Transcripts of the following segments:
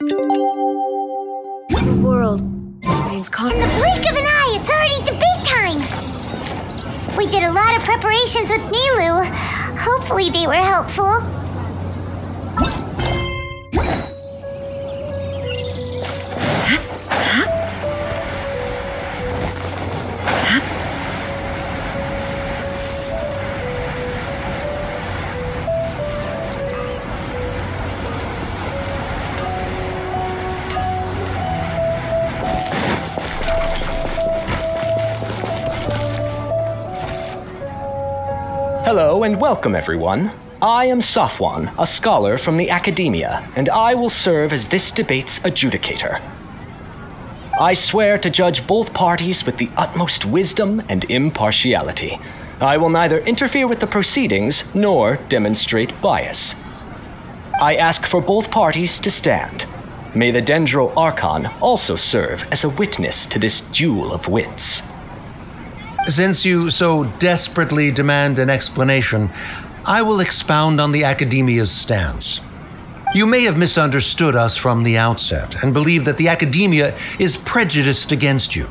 The world remains calm. In the blink of an eye, it's already debate time! We did a lot of preparations with Nilou. Hopefully they were helpful. Hello and welcome, everyone. I am Safwan, a scholar from the academia, and I will serve as this debate's adjudicator. I swear to judge both parties with the utmost wisdom and impartiality. I will neither interfere with the proceedings nor demonstrate bias. I ask for both parties to stand. May the Dendro Archon also serve as a witness to this duel of wits. Since you so desperately demand an explanation, I will expound on the Academia's stance. You may have misunderstood us from the outset and believe that the Academia is prejudiced against you.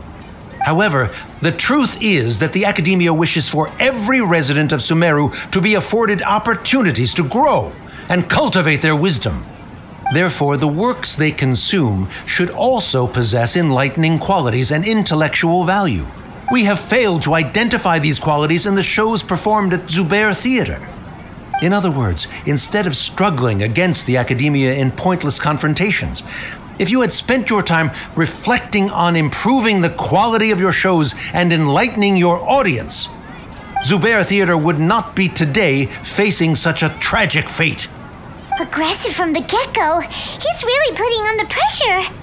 However, the truth is that the Academia wishes for every resident of Sumeru to be afforded opportunities to grow and cultivate their wisdom. Therefore, the works they consume should also possess enlightening qualities and intellectual value. We have failed to identify these qualities in the shows performed at Zubair Theater. In other words, instead of struggling against the Academia in pointless confrontations, if you had spent your time reflecting on improving the quality of your shows and enlightening your audience, Zubair Theater would not be today facing such a tragic fate. Aggressive from the get-go, he's really putting on the pressure.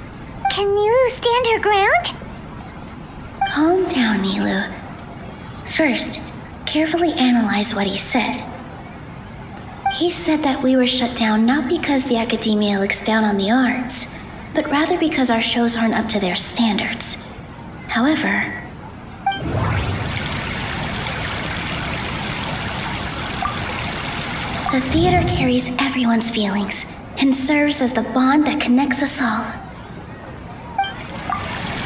Can Nilou stand her ground? Calm down, Nilou. First, carefully analyze what he said. He said that we were shut down not because the Academia looks down on the arts, but rather because our shows aren't up to their standards. However, the theater carries everyone's feelings and serves as the bond that connects us all.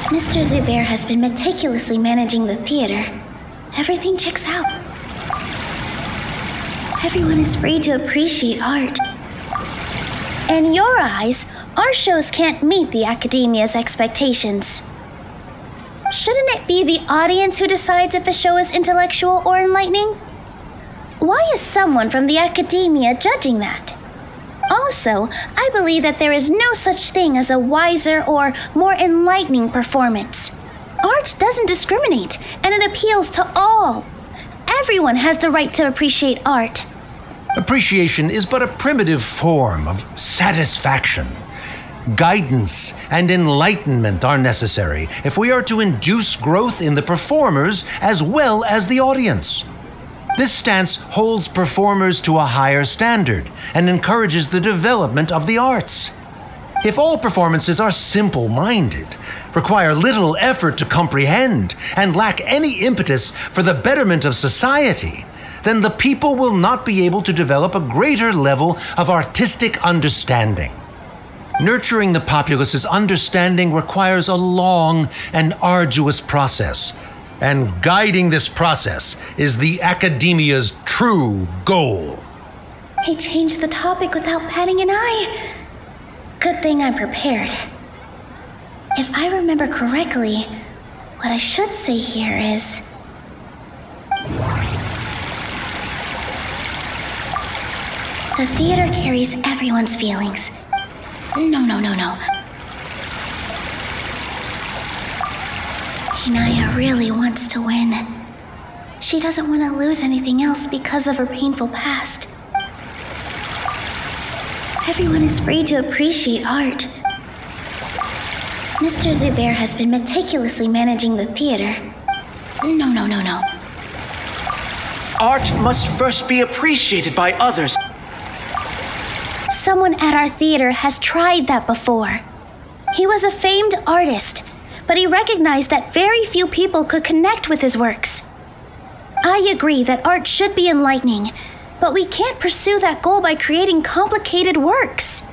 Mr. Zubair has been meticulously managing the theater. Everything checks out. Everyone is free to appreciate art. In your eyes, our shows can't meet the Academia's expectations. Shouldn't it be the audience who decides if a show is intellectual or enlightening? Why is someone from the Academia judging that? Also, I believe that there is no such thing as a wiser or more enlightening performance. Art doesn't discriminate, and it appeals to all. Everyone has the right to appreciate art. Appreciation is but a primitive form of satisfaction. Guidance and enlightenment are necessary if we are to induce growth in the performers as well as the audience. This stance holds performers to a higher standard and encourages the development of the arts. If all performances are simple-minded, require little effort to comprehend, and lack any impetus for the betterment of society, then the people will not be able to develop a greater level of artistic understanding. Nurturing the populace's understanding requires a long and arduous process, and guiding this process is the Academia's true goal. He changed the topic without batting an eye. Good thing I'm prepared. If I remember correctly, what I should say here is... the theater carries everyone's feelings. No. Inaya really wants to win. She doesn't want to lose anything else because of her painful past. Everyone is free to appreciate art. Mr. Zubair has been meticulously managing the theater. No. Art must first be appreciated by others. Someone at our theater has tried that before. He was a famed artist, but he recognized that very few people could connect with his works. I agree that art should be enlightening, but we can't pursue that goal by creating complicated works.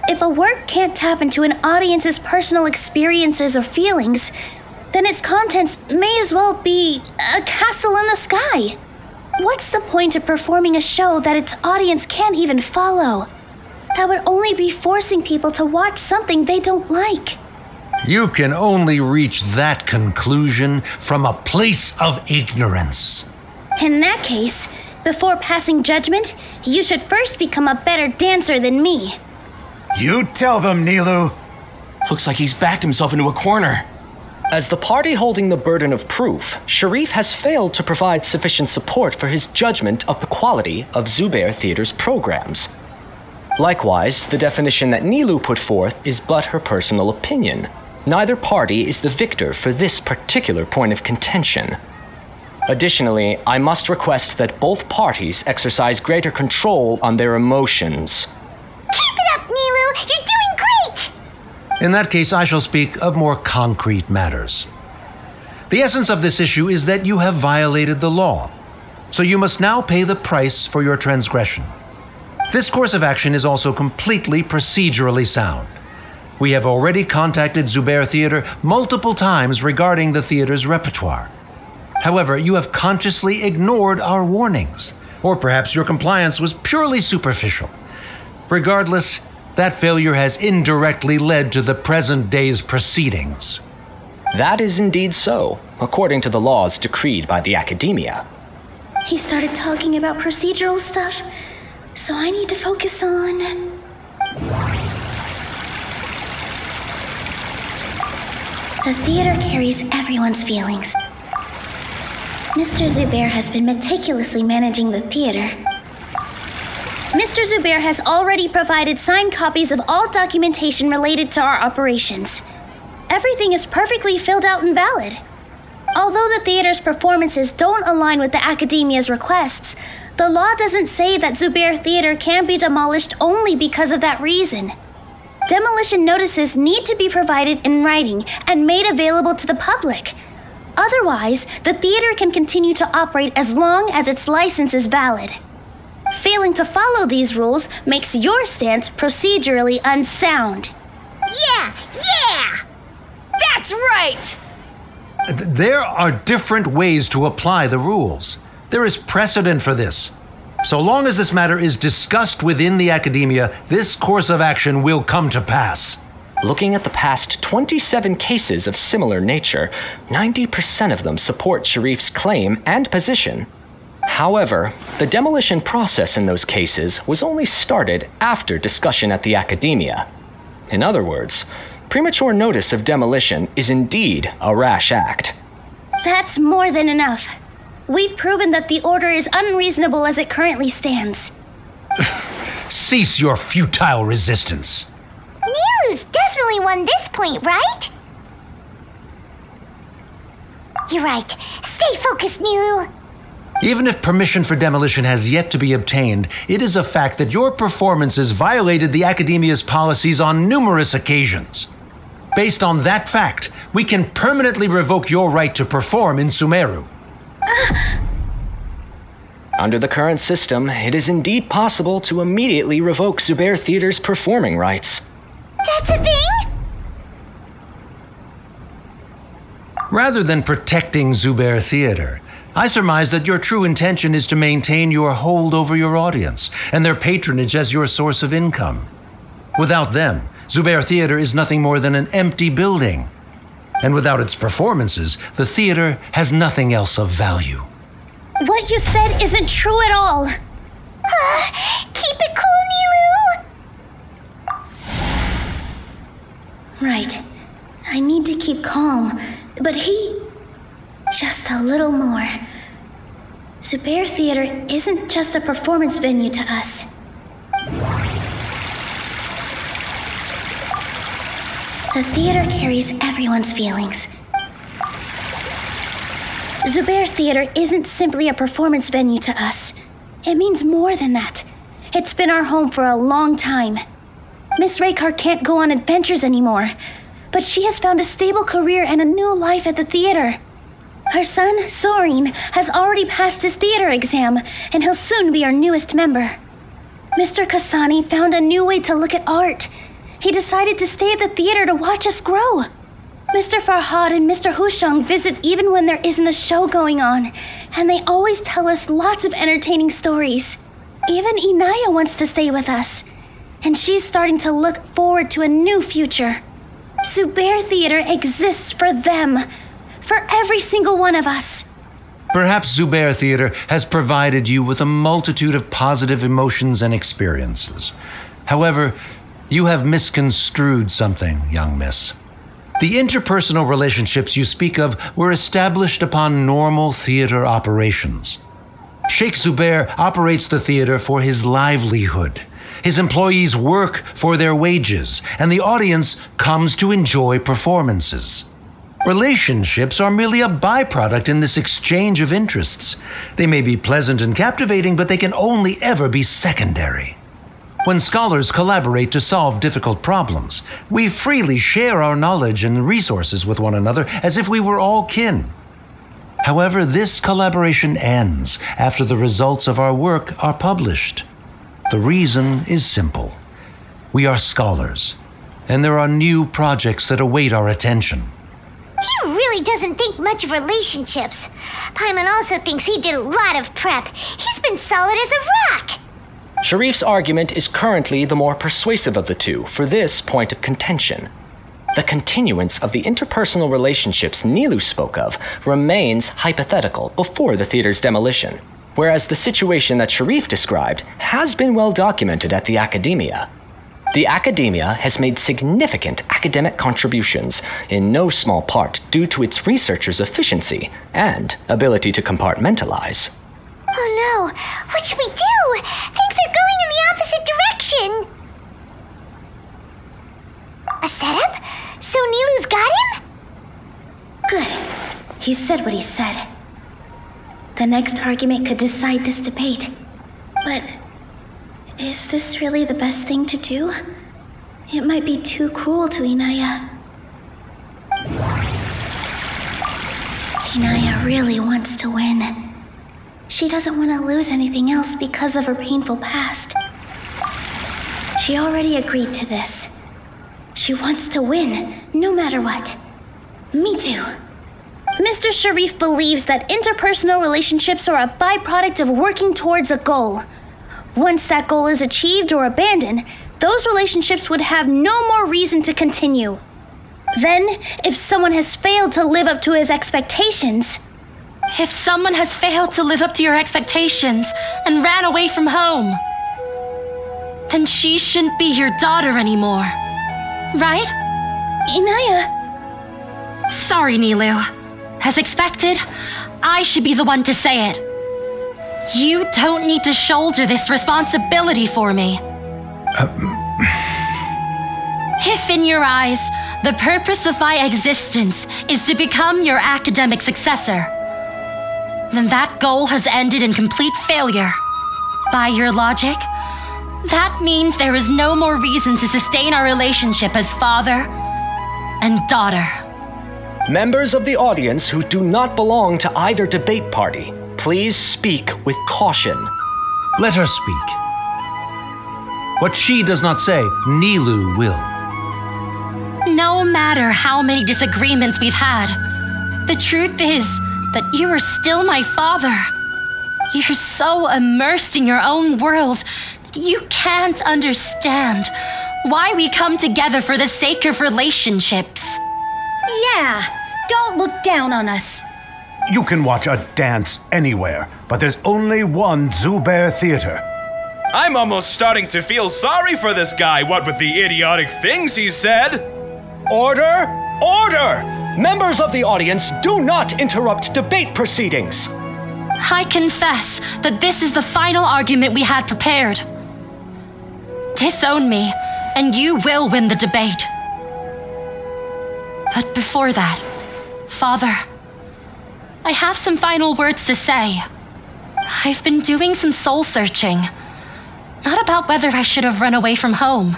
If a work can't tap into an audience's personal experiences or feelings, then its contents may as well be a castle in the sky. What's the point of performing a show that its audience can't even follow? That would only be forcing people to watch something they don't like. You can only reach that conclusion from a place of ignorance. In that case, before passing judgment, you should first become a better dancer than me. You tell them, Nilou. Looks like he's backed himself into a corner. As the party holding the burden of proof, Sharif has failed to provide sufficient support for his judgment of the quality of Zubair Theater's programs. Likewise, the definition that Nilou put forth is but her personal opinion. Neither party is the victor for this particular point of contention. Additionally, I must request that both parties exercise greater control on their emotions. Keep it up, Nilou! You're doing great! In that case, I shall speak of more concrete matters. The essence of this issue is that you have violated the law, so you must now pay the price for your transgression. This course of action is also completely procedurally sound. We have already contacted Zubair Theater multiple times regarding the theater's repertoire. However, you have consciously ignored our warnings, or perhaps your compliance was purely superficial. Regardless, that failure has indirectly led to the present day's proceedings. That is indeed so, according to the laws decreed by the Academia. He started talking about procedural stuff, so I need to focus on... The theater carries everyone's feelings. Mr. Zubair has been meticulously managing the theater. Mr. Zubair has already provided signed copies of all documentation related to our operations. Everything is perfectly filled out and valid. Although the theater's performances don't align with the Academia's requests, the law doesn't say that Zubair Theater can be demolished only because of that reason. Demolition notices need to be provided in writing and made available to the public. Otherwise, the theater can continue to operate as long as its license is valid. Failing to follow these rules makes your stance procedurally unsound. Yeah! That's right! There are different ways to apply the rules. There is precedent for this. So long as this matter is discussed within the Academia, this course of action will come to pass. Looking at the past 27 cases of similar nature, 90% of them support Sharif's claim and position. However, the demolition process in those cases was only started after discussion at the Academia. In other words, premature notice of demolition is indeed a rash act. That's more than enough. We've proven that the order is unreasonable as it currently stands. Cease your futile resistance. Nilou's definitely won this point, right? You're right. Stay focused, Nilou. Even if permission for demolition has yet to be obtained, it is a fact that your performances violated the Academia's policies on numerous occasions. Based on that fact, we can permanently revoke your right to perform in Sumeru. Under the current system, it is indeed possible to immediately revoke Zubair Theater's performing rights. That's a thing? Rather than protecting Zubair Theater, I surmise that your true intention is to maintain your hold over your audience and their patronage as your source of income. Without them, Zubair Theater is nothing more than an empty building. And without its performances, the theater has nothing else of value. What you said isn't true at all. Keep it cool, Nilou! Right. I need to keep calm, but just a little more. Zubair Theater isn't just a performance venue to us. The theater carries everyone's feelings. Zubair Theater isn't simply a performance venue to us. It means more than that. It's been our home for a long time. Miss Raykar can't go on adventures anymore, but she has found a stable career and a new life at the theater. Her son, Soren, has already passed his theater exam, and he'll soon be our newest member. Mr. Kasani found a new way to look at art, he decided to stay at the theater to watch us grow. Mr. Farhad and Mr. Hushang visit even when there isn't a show going on, and they always tell us lots of entertaining stories. Even Inaya wants to stay with us, and she's starting to look forward to a new future. Zubair Theater exists for them, for every single one of us. Perhaps Zubair Theater has provided you with a multitude of positive emotions and experiences. However, you have misconstrued something, young miss. The interpersonal relationships you speak of were established upon normal theater operations. Sheikh Zubair operates the theater for his livelihood. His employees work for their wages, and the audience comes to enjoy performances. Relationships are merely a byproduct in this exchange of interests. They may be pleasant and captivating, but they can only ever be secondary. When scholars collaborate to solve difficult problems, we freely share our knowledge and resources with one another as if we were all kin. However, this collaboration ends after the results of our work are published. The reason is simple. We are scholars, and there are new projects that await our attention. He really doesn't think much of relationships. Paimon also thinks he did a lot of prep. He's been solid as a rock. Sharif's argument is currently the more persuasive of the two for this point of contention. The continuance of the interpersonal relationships Nilou spoke of remains hypothetical before the theater's demolition, whereas the situation that Sharif described has been well documented at the Academia. The Academia has made significant academic contributions, in no small part due to its researchers' efficiency and ability to compartmentalize. Oh no, what should we do? Things are going in the opposite direction. A setup? So Nilou's got him? Good. He said what he said. The next argument could decide this debate. But is this really the best thing to do? It might be too cruel to Inaya. Inaya really wants to win. She doesn't want to lose anything else because of her painful past. She already agreed to this. She wants to win, no matter what. Me too. Mr. Sharif believes that interpersonal relationships are a byproduct of working towards a goal. Once that goal is achieved or abandoned, those relationships would have no more reason to continue. Then, if someone has failed to live up to his expectations... If someone has failed to live up to your expectations and ran away from home, then she shouldn't be your daughter anymore. Right? Inaya... Sorry, Nilou. As expected, I should be the one to say it. You don't need to shoulder this responsibility for me. If in your eyes, the purpose of my existence is to become your academic successor, then that goal has ended in complete failure. By your logic, that means there is no more reason to sustain our relationship as father and daughter. Members of the audience who do not belong to either debate party, please speak with caution. Let her speak. What she does not say, Nilou will. No matter how many disagreements we've had, the truth is that you are still my father. You're so immersed in your own world that you can't understand why we come together for the sake of relationships. Yeah, don't look down on us. You can watch a dance anywhere, but there's only one Zubair Theater. I'm almost starting to feel sorry for this guy, what with the idiotic things he said. Order! Order! Members of the audience, do not interrupt debate proceedings. I confess that this is the final argument we had prepared. Disown me, and you will win the debate. But before that, Father, I have some final words to say. I've been doing some soul searching. Not about whether I should have run away from home,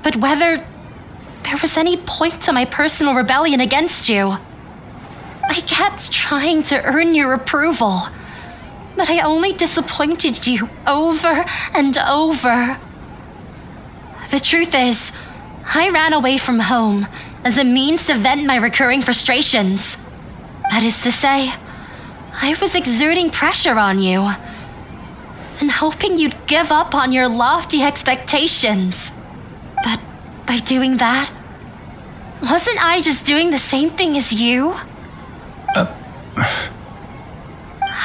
but whether there was any point to my personal rebellion against you. I kept trying to earn your approval, but I only disappointed you over and over. The truth is, I ran away from home as a means to vent my recurring frustrations. That is to say, I was exerting pressure on you and hoping you'd give up on your lofty expectations. But by doing that, wasn't I just doing the same thing as you?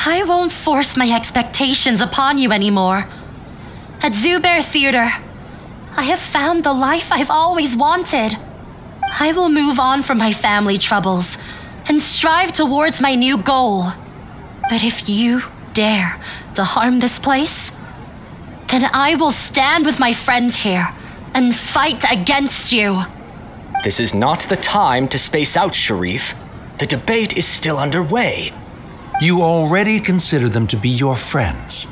I won't force my expectations upon you anymore. At Zubair Theater, I have found the life I've always wanted. I will move on from my family troubles and strive towards my new goal. But if you dare to harm this place, then I will stand with my friends here and fight against you. This is not the time to space out, Sharif. The debate is still underway. You already consider them to be your friends.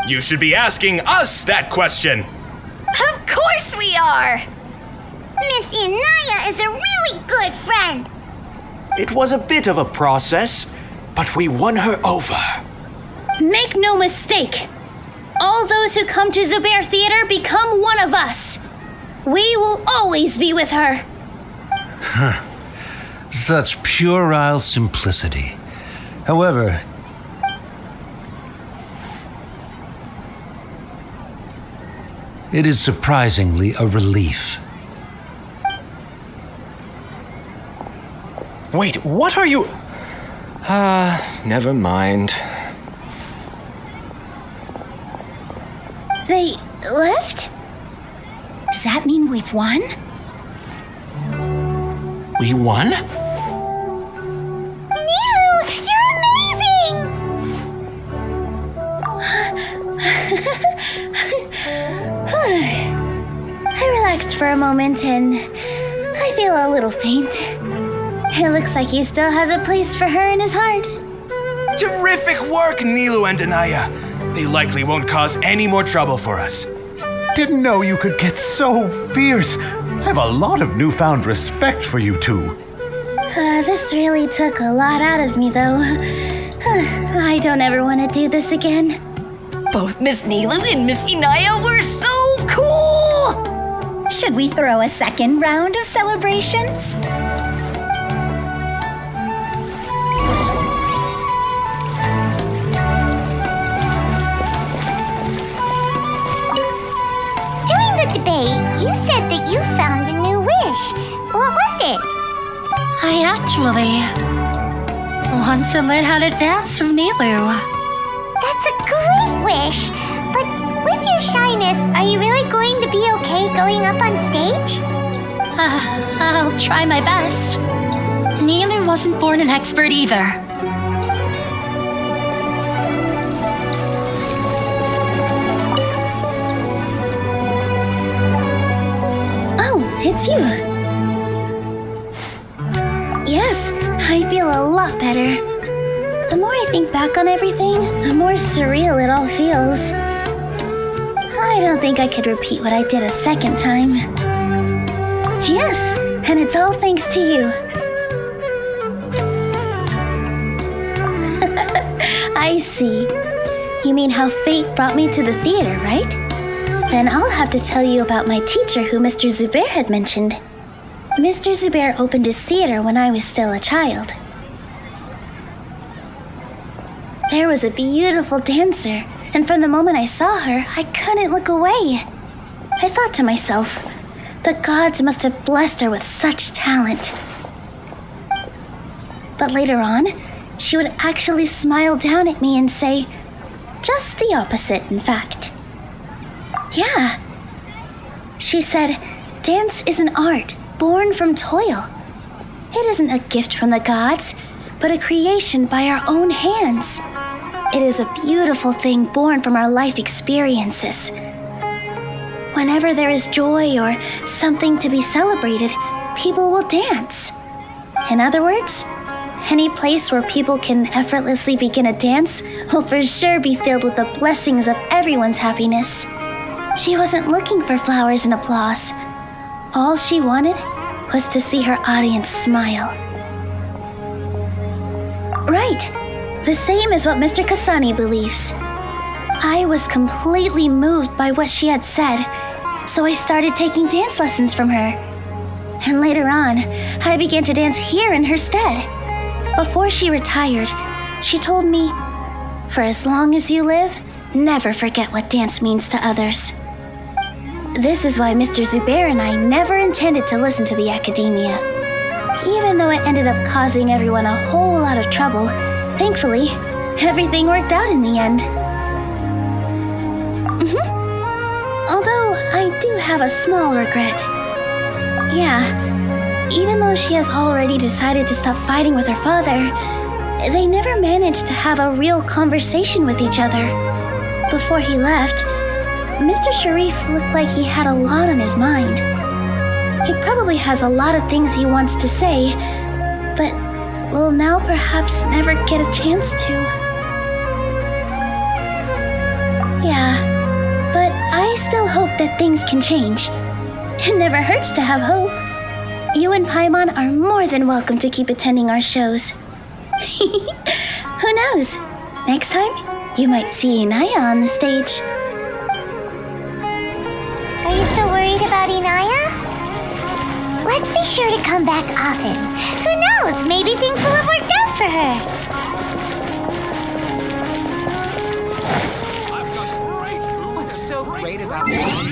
You should be asking us that question. Of course we are! Miss Inaya is a really good friend. It was a bit of a process, but we won her over. Make no mistake. All those who come to Zubair Theater become one of us. We will always be with her. Such puerile simplicity. However, it is surprisingly a relief. Wait, what are you... never mind. They left? Does that mean we've won? We won? Nilou, you're amazing! I relaxed for a moment and I feel a little faint. It looks like he still has a place for her in his heart. Terrific work, Nilou and Anaya. They likely won't cause any more trouble for us. Didn't know you could get so fierce. I have a lot of newfound respect for you two. This really took a lot out of me, though. I don't ever want to do this again. Both Miss Nilou and Miss Inaya were so cool! Should we throw a second round of celebrations? During the debate, you said that you found a new wish. What was it? I actually want to learn how to dance from Nilou. That's a great wish. But with your shyness, are you really going to be okay going up on stage? I'll try my best. Nilou wasn't born an expert either. Oh, it's you. Yes, I feel a lot better. The more I think back on everything, the more surreal it all feels. I don't think I could repeat what I did a second time. Yes, and it's all thanks to you. I see. You mean how fate brought me to the theater, right? Then I'll have to tell you about my teacher who Mr. Zubair had mentioned. Mr. Zubair opened his theater when I was still a child. There was a beautiful dancer, and from the moment I saw her, I couldn't look away. I thought to myself, the gods must have blessed her with such talent. But later on, she would actually smile down at me and say, just the opposite, in fact. Yeah. She said, dance is an art born from toil. It isn't a gift from the gods, but a creation by our own hands. It is a beautiful thing born from our life experiences. Whenever there is joy or something to be celebrated, people will dance. In other words, any place where people can effortlessly begin a dance will for sure be filled with the blessings of everyone's happiness. She wasn't looking for flowers and applause. All she wanted was to see her audience smile. Right, the same as what Mr. Kasani believes. I was completely moved by what she had said, so I started taking dance lessons from her. And later on, I began to dance here in her stead. Before she retired, she told me, "For as long as you live, never forget what dance means to others." This is why Mr. Zubair and I never intended to listen to the academia. Even though it ended up causing everyone a whole lot of trouble, thankfully, everything worked out in the end. Although I do have a small regret. Yeah, even though she has already decided to stop fighting with her father, they never managed to have a real conversation with each other. Before he left, Mr. Sharif looked like he had a lot on his mind. He probably has a lot of things he wants to say, but will now perhaps never get a chance to. Yeah, but I still hope that things can change. It never hurts to have hope. You and Paimon are more than welcome to keep attending our shows. Who knows? Next time, you might see Inaya on the stage. Are you still worried about Inaya? Let's be sure to come back often. Who knows? Maybe things will have worked out for her. What's so great about this?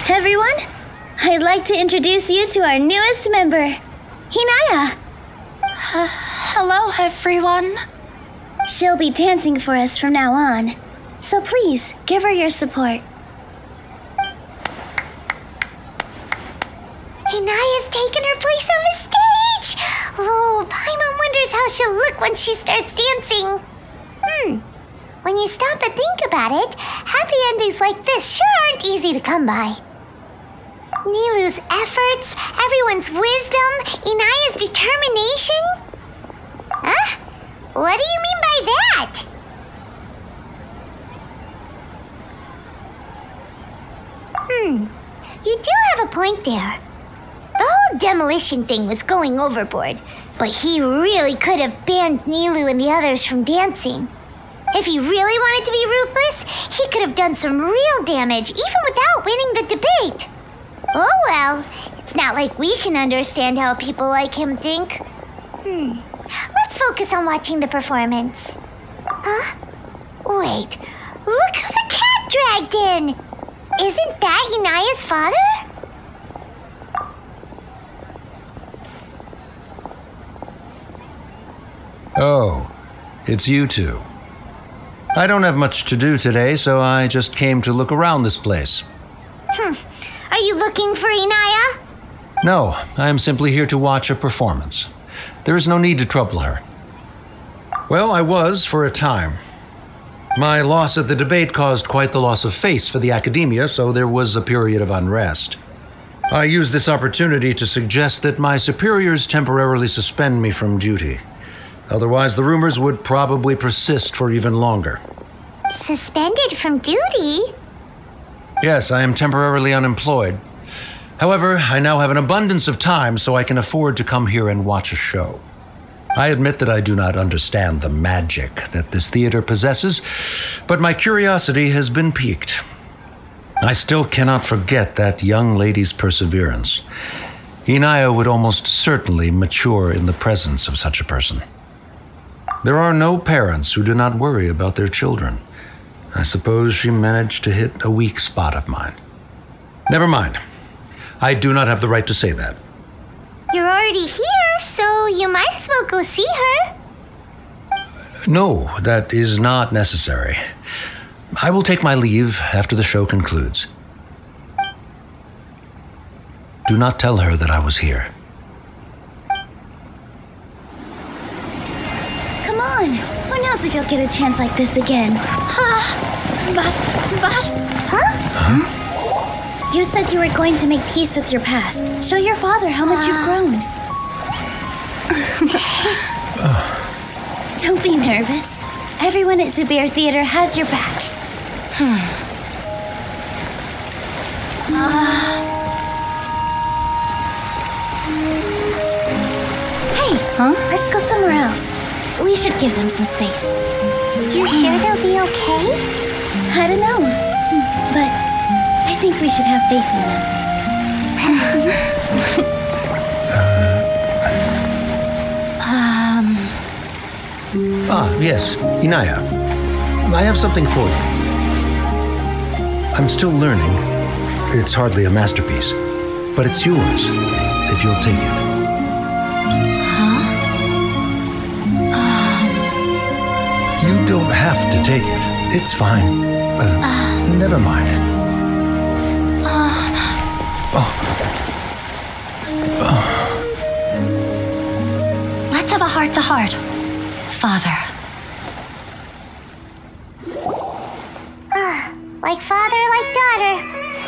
Everyone, I'd like to introduce you to our newest member, Hinaya. Hello, everyone. She'll be dancing for us from now on, so please give her your support. Inaya's taken her place on the stage! Oh, Paimon wonders how she'll look when she starts dancing. When you stop and think about it, happy endings like this sure aren't easy to come by. Nilou's efforts, everyone's wisdom, Inaya's determination? Huh? What do you mean by that? You do have a point there. The whole demolition thing was going overboard, but he really could have banned Nilou and the others from dancing. If he really wanted to be ruthless, he could have done some real damage even without winning the debate. Oh well, it's not like we can understand how people like him think. Let's focus on watching the performance. Huh? Wait, look who the cat dragged in! Isn't that Inaya's father? Oh, it's you two. I don't have much to do today, so I just came to look around this place. Are you looking for Inaya? No, I am simply here to watch a performance. There is no need to trouble her. Well, I was for a time. My loss at the debate caused quite the loss of face for the academia, so there was a period of unrest. I used this opportunity to suggest that my superiors temporarily suspend me from duty. Otherwise, the rumors would probably persist for even longer. Suspended from duty? Yes, I am temporarily unemployed. However, I now have an abundance of time, so I can afford to come here and watch a show. I admit that I do not understand the magic that this theater possesses, but my curiosity has been piqued. I still cannot forget that young lady's perseverance. Inaya would almost certainly mature in the presence of such a person. There are no parents who do not worry about their children. I suppose she managed to hit a weak spot of mine. Never mind. I do not have the right to say that. You're already here, so you might as well go see her. No, that is not necessary. I will take my leave after the show concludes. Do not tell her that I was here. Come on. Who knows if you'll get a chance like this again? Huh? You said you were going to make peace with your past. Show your father how much you've grown. Don't be nervous. Everyone at Zubair Theater has your back. Hey, let's go somewhere else. We should give them some space. You sure they'll be okay? I don't know, but I think we should have faith in them. Yes, Inaya. I have something for you. I'm still learning. It's hardly a masterpiece, but it's yours if you'll take it. You don't have to take it. It's fine. Never mind. Let's have a heart-to-heart. Father. Like father, like daughter.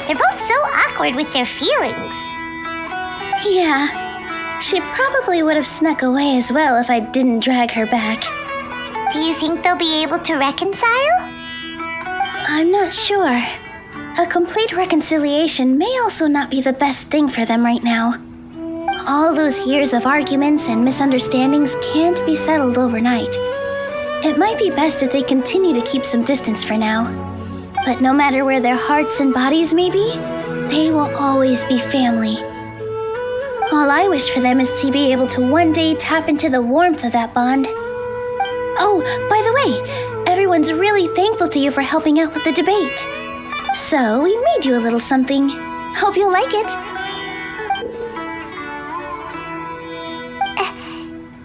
They're both so awkward with their feelings. Yeah, she probably would have snuck away as well if I didn't drag her back. Do you think they'll be able to reconcile? I'm not sure. A complete reconciliation may also not be the best thing for them right now. All those years of arguments and misunderstandings can't be settled overnight. It might be best if they continue to keep some distance for now. But no matter where their hearts and bodies may be, they will always be family. All I wish for them is to be able to one day tap into the warmth of that bond. Oh, by the way, everyone's really thankful to you for helping out with the debate. So we made you a little something. Hope you'll like it.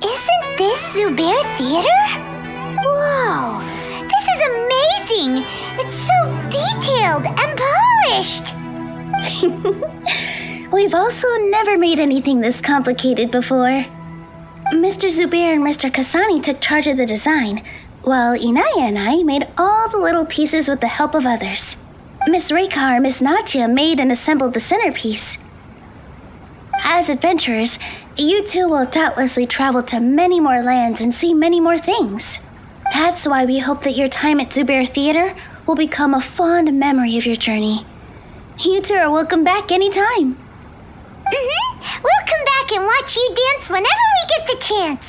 Isn't this Zubair Theater? Whoa, this is amazing! It's so detailed and polished! We've also never made anything this complicated before. Mr. Zubair and Mr. Kasani took charge of the design, while Inaya and I made all the little pieces with the help of others. Miss Reika or Miss Nadia made and assembled the centerpiece. As adventurers, you two will doubtlessly travel to many more lands and see many more things. That's why we hope that your time at Zubair Theater will become a fond memory of your journey. You two are welcome back anytime. We'll come back and watch you dance whenever we get the chance.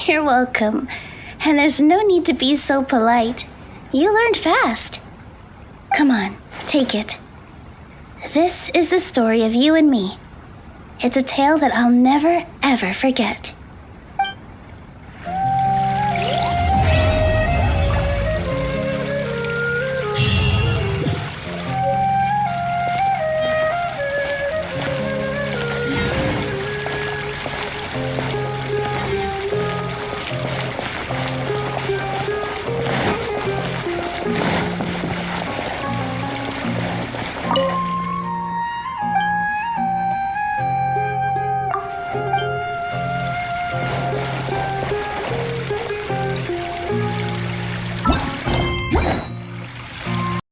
You're welcome. And there's no need to be so polite. You learned fast. Come on, take it. This is the story of you and me. It's a tale that I'll never, ever forget.